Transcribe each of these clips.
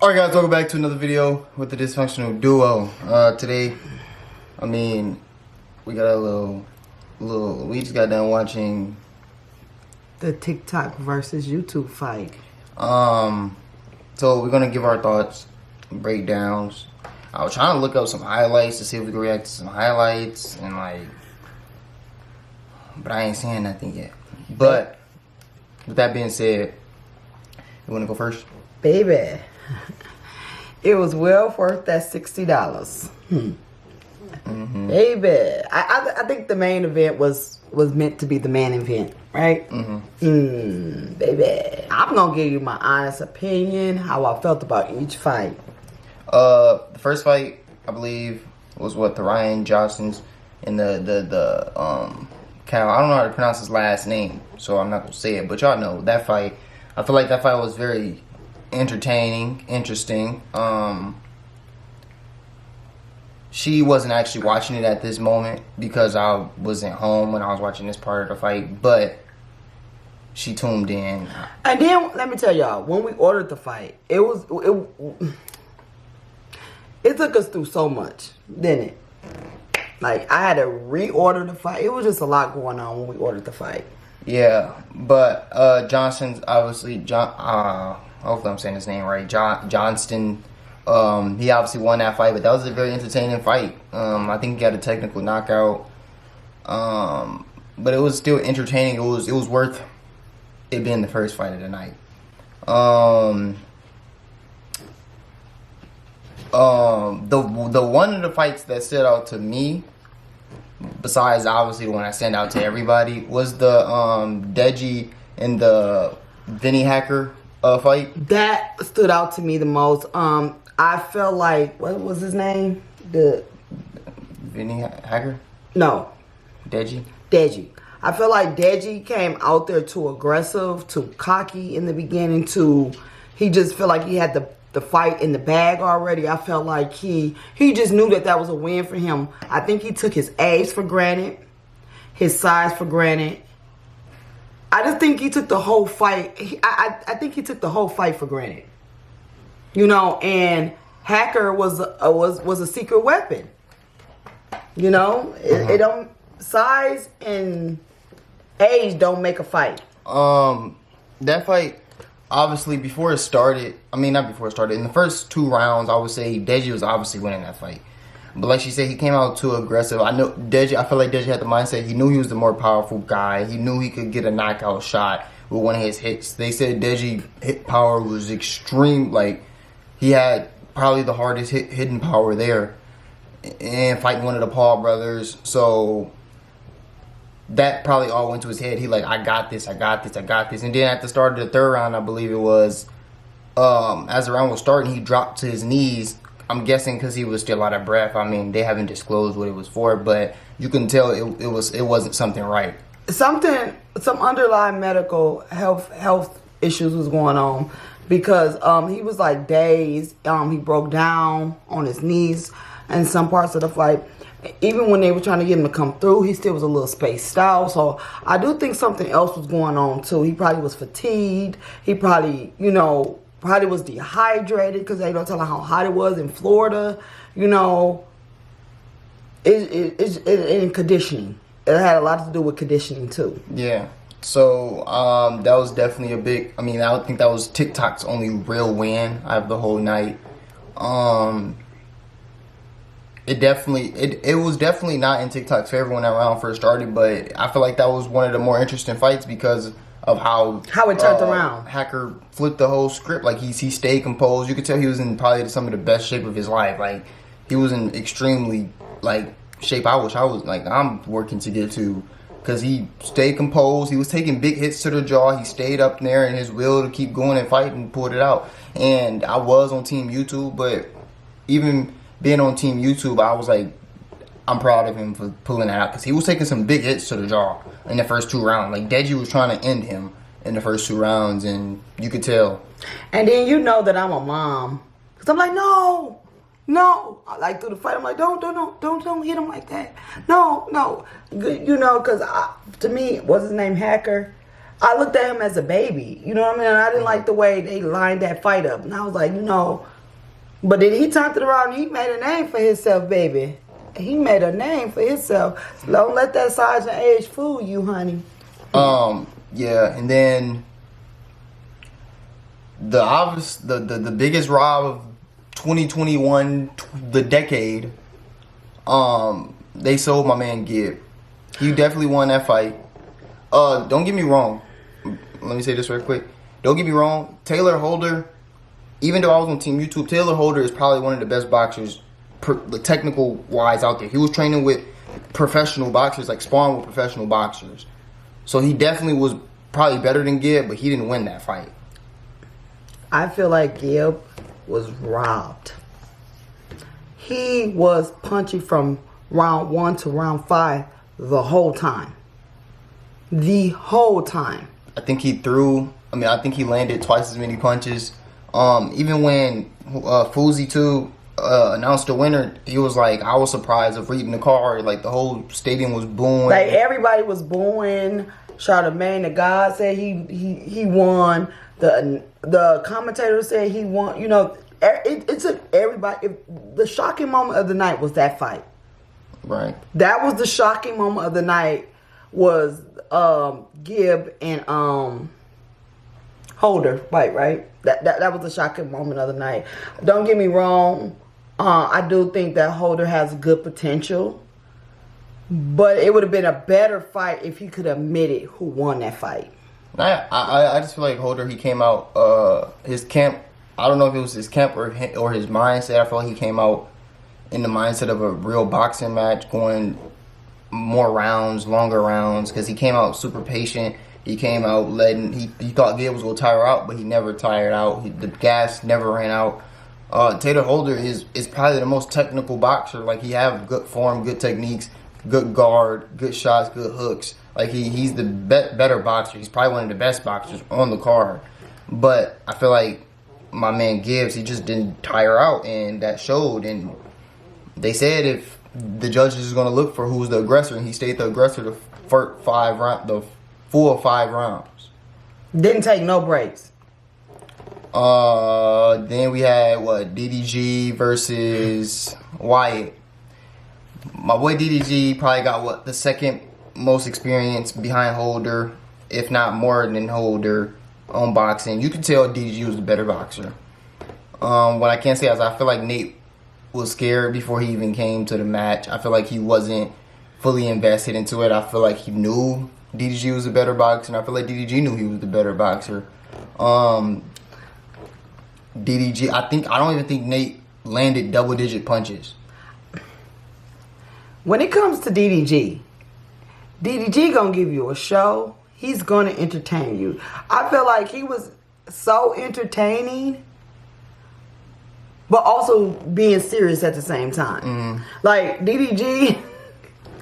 Alright guys, welcome back to another video with the dysfunctional duo. Today, we got a little, we just got done watching the TikTok versus YouTube fight. So we're gonna give our thoughts, breakdowns. I was trying to look up some highlights to see if we could react to some highlights and but I ain't saying nothing yet. But with that being said, you wanna go first? Baby, it was well worth that $60. Baby, I think the main event was meant to be the main event, right? Baby, I'm gonna give you my honest opinion, how I felt about each fight. The first fight, I believe, was the Ryan Johnston's and the Cal. I don't know how to pronounce his last name, so I'm not gonna say it, but y'all know that fight. I feel like that fight was very entertaining, interesting. She wasn't actually watching it at this moment because I wasn't home when I was watching this part of the fight, but she tuned in. And then let me tell y'all, when we ordered the fight, it took us through so much, didn't it? Like, I had to reorder the fight. It was just a lot going on when we ordered the fight. Yeah, but Johnston's obviously hopefully I'm saying his name right. Johnston. He obviously won that fight, but that was a very entertaining fight. I think he got a technical knockout. But it was still entertaining. It was worth it being the first fight of the night. The one of the fights that stood out to me, besides obviously the one that stand out to everybody, was the Deji and the Vinny Hacker fight. That stood out to me the most. I felt like, what was his name? Vinny Hacker? No. Deji? Deji. I feel like Deji came out there too aggressive, too cocky in the beginning, he just felt like he had the fight in the bag already. I felt like he just knew that was a win for him. I think he took his age for granted, his size for granted. I just think he took the whole fight. I think he took the whole fight for granted. You know, and Hacker was a secret weapon. You know, it don't, size and age don't make a fight. That fight, obviously, before it started, not before it started, in the first 2 rounds, I would say Deji was obviously winning that fight. But like she said, he came out too aggressive. I feel like Deji had the mindset. He knew he was the more powerful guy. He knew he could get a knockout shot with one of his hits. They said Deji Hit Power was extreme. Like, he had probably the hardest hitting power there. And fighting one of the Paul brothers. So that probably all went to his head. He like, I got this. And then at the start of the 3rd round, I believe it was, as the round was starting, he dropped to his knees. I'm guessing because he was still out of breath. They haven't disclosed what it was for, but you can tell it wasn't something right. Some underlying medical health issues was going on because he was like dazed. He broke down on his knees in some parts of the fight. Even when they were trying to get him to come through, he still was a little spaced out. So I do think something else was going on too. He probably was fatigued. He probably, probably was dehydrated because they don't tell him how hot it was in Florida. It's in conditioning. It had a lot to do with conditioning too. Yeah. So that was definitely a big. I think that was TikTok's only real win of the whole night. It was definitely not in TikTok's favor when that round first started, but I feel like that was one of the more interesting fights because of how it turned around. Hacker flipped the whole script. Like, he stayed composed. You could tell he was in probably some of the best shape of his life. Like, he was in extremely shape I wish I was I'm working to get to, because he stayed composed. He was taking big hits to the jaw. He stayed up there in his will to keep going and fight and pulled it out. And I was on Team YouTube, but even being on Team YouTube, I was like, I'm proud of him for pulling that out, because he was taking some big hits to the jaw in the first 2 rounds. Like, Deji was trying to end him in the first 2 rounds, and you could tell. And then that I'm a mom, because I'm like, no. Like, through the fight, I'm like, don't hit him like that. No. Because to me, what's his name, Hacker? I looked at him as a baby. You know what I mean? And I didn't like the way they lined that fight up. And I was like, But then he turned it around and he made a name for himself, baby. He made a name for himself. So don't let that size and age fool you, honey. Yeah, and then the biggest rob of 2021, the decade. They sold my man Gibb. He definitely won that fight. Don't get me wrong. Let me say this real quick. Don't get me wrong. Taylor Holder, even though I was on Team YouTube, Taylor Holder is probably one of the best boxers, technical wise, out there. He was training with professional boxers, like sparring with professional boxers. So he definitely was probably better than Gibb, but he didn't win that fight. I feel like Gibb was robbed. He was punching from round 1 to round 5 the whole time. The whole time. I think he landed twice as many punches. Even when Fuzi 2 announced the winner, he was like, I was surprised of reading the card. Like, the whole stadium was booing. Like, everybody was booing. Charlamagne the God said he won. The commentator said he won. You know, it took everybody. The shocking moment of the night was that fight. Right. That was the shocking moment of the night. Was Gibb and Holder fight, right? That was the shocking moment of the night. Don't get me wrong. I do think that Holder has good potential. But it would have been a better fight if he could have admitted who won that fight. I just feel like Holder, he came out, his camp, I don't know if it was his camp or his mindset. I feel like he came out in the mindset of a real boxing match, going more rounds, longer rounds, because he came out super patient. He came out he thought Gibb was going to tire out, but he never tired out. The gas never ran out. Taylor Holder is probably the most technical boxer. Like, he have good form, good techniques, good guard, good shots, good hooks. Like, he's the better boxer. He's probably one of the best boxers on the card. But I feel like my man Gibbs, he just didn't tire out, and that showed. And they said if the judges is going to look for who's the aggressor, and he stayed the aggressor the full 5 rounds. Didn't take no breaks. Then we had DDG versus Wyatt. My boy DDG probably got the second most experience behind Holder, if not more than Holder, on boxing. You could tell DDG was the better boxer. What I can say is I feel like Nate was scared before he even came to the match. I feel like he wasn't fully invested into it. I feel like he knew DDG was the better boxer, and I feel like DDG knew he was the better boxer. DDG, I don't even think Nate landed double-digit punches. When it comes to DDG gonna give you a show. He's gonna entertain you. I feel like he was so entertaining, but also being serious at the same time. Like, DDG,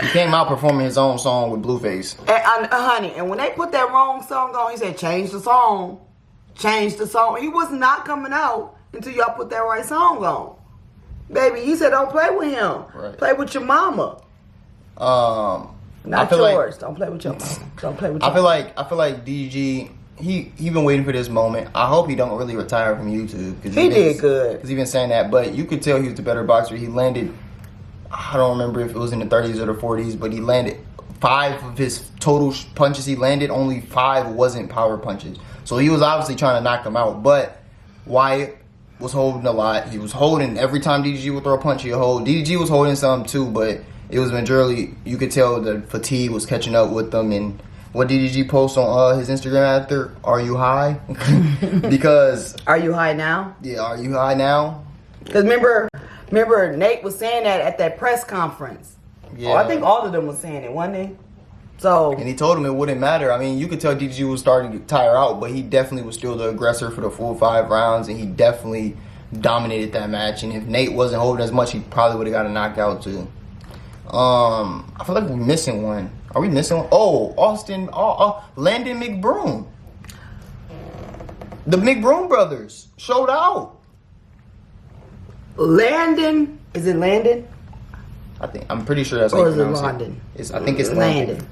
he came out performing his own song with Blueface. Honey, and when they put that wrong song on, he said, change the song. Change the song. He was not coming out until y'all put that right song on. Baby, he said, don't play with him. Right. Play with your mama. Not yours. Don't play with your mama. Don't play with your mama. I feel like DG, he been waiting for this moment. I hope he don't really retire from YouTube. He did good. Because he been saying that. But you could tell he was the better boxer. He landed, I don't remember if it was in the 30s or the 40s, but he landed 5 of his total punches he landed, only 5 wasn't power punches. So he was obviously trying to knock him out. But Wyatt was holding a lot. He was holding every time DDG would throw a punch, he'd hold. DDG was holding some too, but it was majorly, you could tell the fatigue was catching up with them. And what DDG post on his Instagram after, are you high? Because... Are you high now? Yeah, are you high now? Because remember Nate was saying that at that press conference. Yeah. Oh, I think all of them was saying it, wasn't they? So, and he told him it wouldn't matter. I mean, you could tell DDG was starting to tire out, but he definitely was still the aggressor for the full 5 rounds, and he definitely dominated that match. And if Nate wasn't holding as much, he probably would have got a knockout too. I feel like we're missing one. Are we missing one? Oh, Landon McBroom. The McBroom brothers showed out. Landon, is it Landon? I'm pretty sure that's how you pronounce it. Or is it London? I think it's Landon.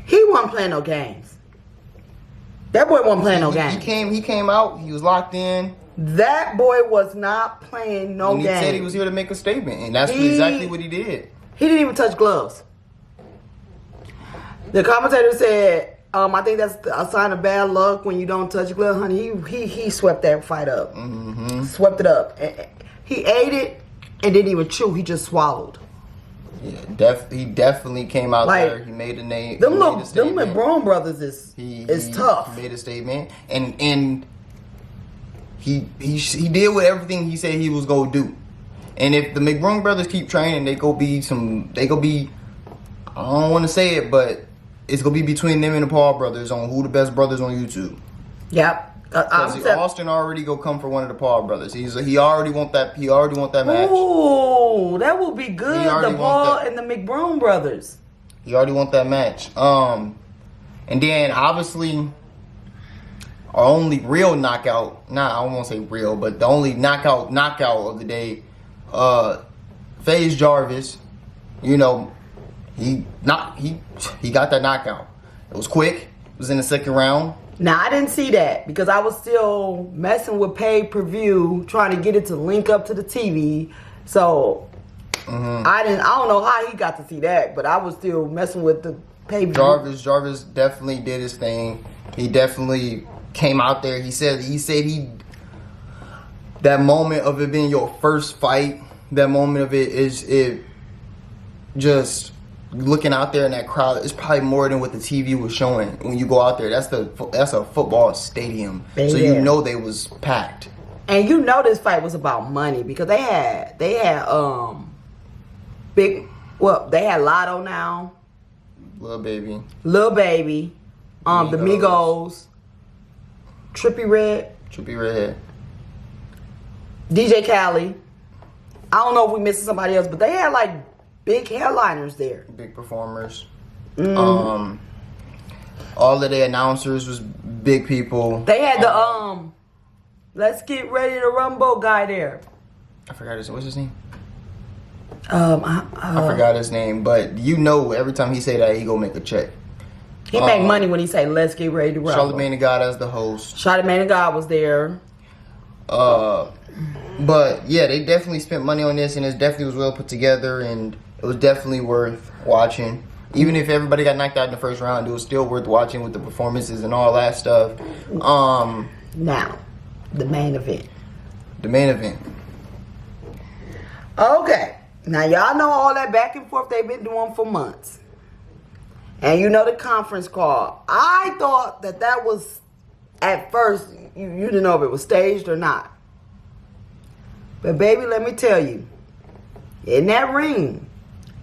He wasn't playing no games. That boy wasn't playing no games. He came out. He was locked in. That boy was not playing no And he game. said he was here to make a statement, and that's exactly what he did. He didn't even touch gloves. The commentator said, I think that's a sign of bad luck when you don't touch gloves, honey. He swept that fight up. Mm-hmm. Swept it up. He ate it and didn't even chew. He just swallowed. Yeah, he definitely came out Like, there. He made a name. Them LeBron brothers is tough. He made a statement, and he did with everything he said he was gonna do. And if the McBroom brothers keep training, they go be. I don't want to say it, but it's gonna be between them and the Paul brothers on who the best brothers on YouTube. Yep. Austin already go come for one of the Paul brothers. He already want that match. Ooh, that will be good. already The Paul want that. and the McBroom brothers. He already want that match. And then obviously our only real knockout, I won't say real, but the only knockout of the day, FaZe Jarvis, you know, he got that knockout. It was quick. It was in the second round. Now, I didn't see that because I was still messing with pay-per-view, trying to get it to link up to the TV. So, I don't know how he got to see that, but I was still messing with the pay-per-view. Jarvis definitely did his thing. He definitely came out there. He said that moment of it being your first fight, that moment of it just looking out there in that crowd. It's probably more than what the TV was showing when you go out there. That's a football stadium, so you know they was packed. And you know this fight was about money because they had they had Lotto now, Lil Baby, the Migos, Trippie Red, DJ Khaled. I don't know if we missing somebody else, but they had like big headliners there. big performers. All of the announcers was big people. They had the Let's Get Ready to Rumble guy there. I forgot what's his name. I forgot his name, but you know every time he say that he go make a check. He make money when he say Let's Get Ready to Rumble. Charlamagne the God as the host. Charlamagne the God was there. But yeah, they definitely spent money on this, and it definitely was well put together, and it was definitely worth watching. Even if everybody got knocked out in the first round, it was still worth watching with the performances and all that stuff. Now, the main event. Okay. Now, y'all know all that back and forth they've been doing for months. And you know the conference call. I thought that was, at first, you didn't know if it was staged or not. But, baby, let me tell you, in that ring,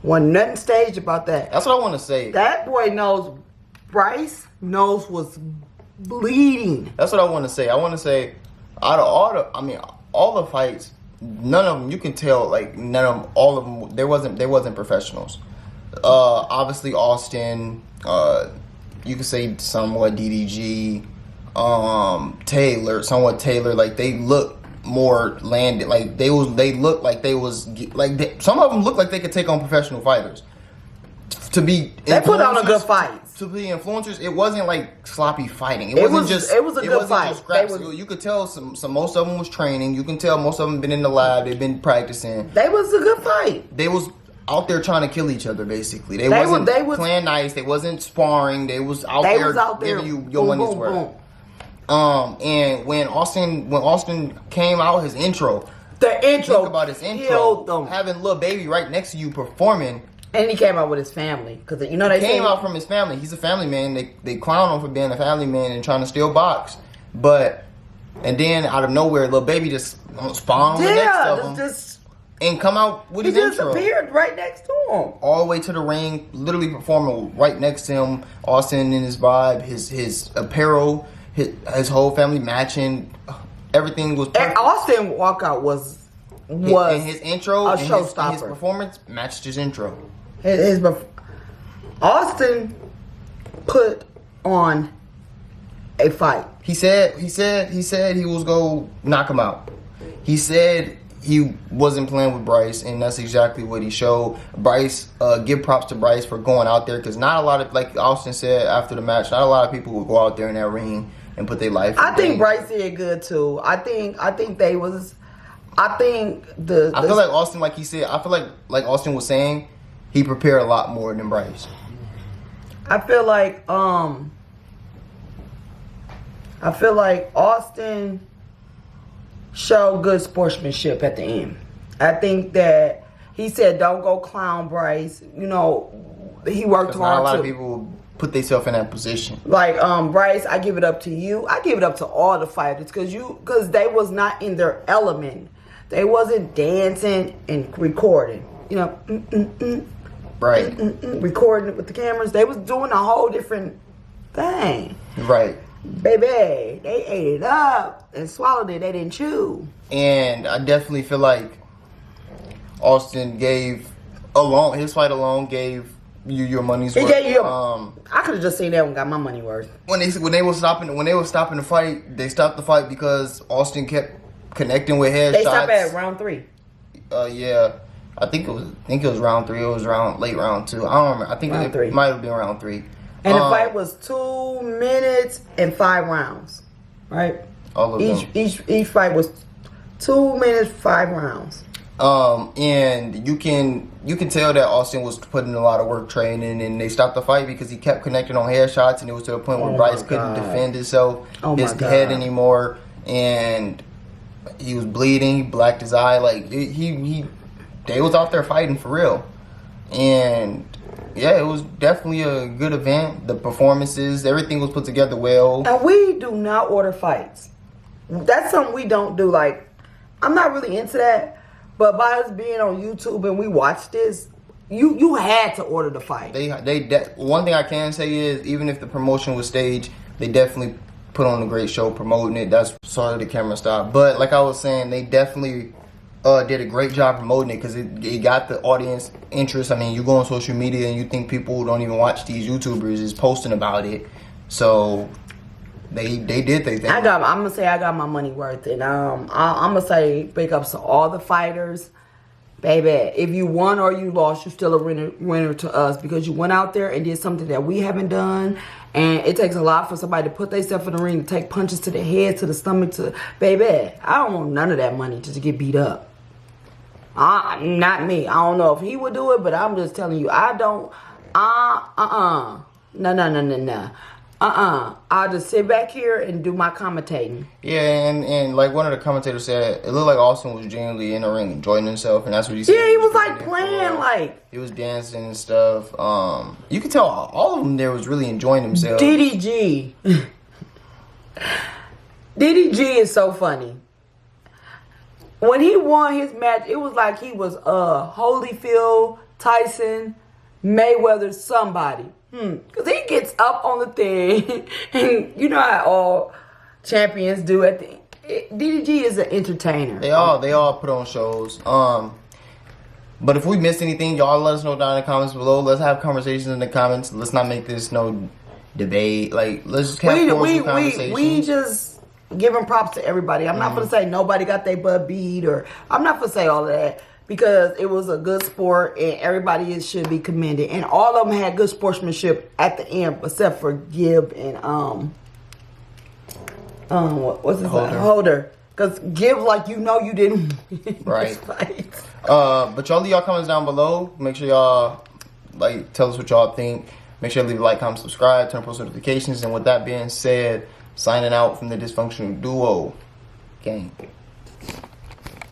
wasn't nothing staged about that. That's what I want to say. That boy knows, Bryce knows was bleeding. That's what I want to say. I want to say, out of all the fights, none of them, you can tell, like, all of them, they wasn't professionals. Obviously, Austin, you could say somewhat DDG, Taylor, like, they look more landed, like some of them look like they could take on professional fighters. They put on a good fight. To be influencers, it wasn't like sloppy fighting. It was a good fight. You could tell most of them was training. You can tell most of them been in the lab. They've been practicing. They was a good fight. They was out there trying to kill each other, basically. They wasn't playing nice. They wasn't sparring. They was out there giving you your money's worth. And when Austin came out, his intro. Think about his intro. Having Lil Baby right next to you performing. And he came out with his family. Because, you know, they came out from his family. He's a family man. They clown him for being a family man and trying to steal box. And then out of nowhere, Lil Baby just spawned on the next of him. And come out with his intro. He just appeared right next to him. All the way to the ring, literally performing right next to him. Austin in his vibe, his apparel, his whole family matching. Everything was perfect. And Austin walkout was and his intro a showstopper. His performance matched his intro. Austin put on a fight. He said he was go knock him out. He said he wasn't playing with Bryce, and that's exactly what he showed. Bryce, give props to Bryce for going out there, because not a lot of, like Austin said after the match, not a lot of people would go out there in that ring and put their life. I think Bryce did good too. I think they was. I think the. I feel like Austin, like he said, I feel like Austin was saying, he prepared a lot more than Bryce. I feel like Austin showed good sportsmanship at the end. I think that he said, "Don't go clown Bryce." You know, he worked hard. Not a lot of people put themselves in that position. Like Bryce, I give it up to you. I give it up to all the fighters because they was not in their element. They wasn't dancing and recording. You know, right? Recording with the cameras. They was doing a whole different thing. Right. Baby, they ate it up and swallowed it. They didn't chew. And I definitely feel like Austin his fight alone gave you your money's worth. I could have just seen that and got my money worth. When they were stopping the fight, they stopped the fight because Austin kept connecting with headshots. They stopped at round 3. Yeah. I think it was round 3. It was late round 2. I don't remember. I think it might have been round 3. And the fight was 2 minutes and 5 rounds, right? All of them. Each fight was 2 minutes, 5 rounds. And you can tell that Austin was putting a lot of work training, and they stopped the fight because he kept connecting on headshots, and it was to a point where Bryce couldn't defend himself, his head anymore, and he was bleeding. He blacked his eye. Like they was out there fighting for real, and. Yeah, it was definitely a good event. The performances, everything was put together well. And we do not order fights. That's something we don't do. Like, I'm not really into that. But by us being on YouTube and we watched this, you had to order the fight. One thing I can say is, even if the promotion was staged, they definitely put on a great show promoting it. That's sorry the camera stopped. But like I was saying, they definitely did a great job promoting it because it got the audience interest. I mean, you go on social media and you think people who don't even watch these YouTubers is posting about it. So they did their thing. I'm gonna say I got my money worth, and I'm gonna say big ups to all the fighters, baby. If you won or you lost, you're still a winner to us because you went out there and did something that we haven't done. And it takes a lot for somebody to put themselves in the ring, to take punches to the head, to the stomach, baby. I don't want none of that money just to get beat up. Not me. I don't know if he would do it, but I'm just telling you, I don't. No. I'll just sit back here and do my commentating. Yeah, and like one of the commentators said, it looked like Austin was genuinely in the ring enjoying himself, and that's what he said. Yeah, he was like playing, like he was dancing and stuff. You could tell all of them there was really enjoying themselves. DDG is so funny. When he won his match, it was like he was Holyfield, Tyson, Mayweather, somebody. Because he gets up on the thing, and you know how all champions do at the DDG is an entertainer. They all put on shows. But if we missed anything, y'all let us know down in the comments below. Let's have conversations in the comments. Let's not make this no debate. Like, let's just have conversations. We just giving props to everybody. I'm not going to say nobody got their butt beat, or I'm not going to say all of that, because it was a good sport and everybody should be commended. And all of them had good sportsmanship at the end, except for Gibb and what's his name? Holder. Because Gibb, like, you didn't win right. Fight. But y'all leave y'all comments down below. Make sure y'all tell us what y'all think. Make sure you leave a like, comment, subscribe, turn on post notifications. And with that being said, signing out from the dysfunctional duo gang.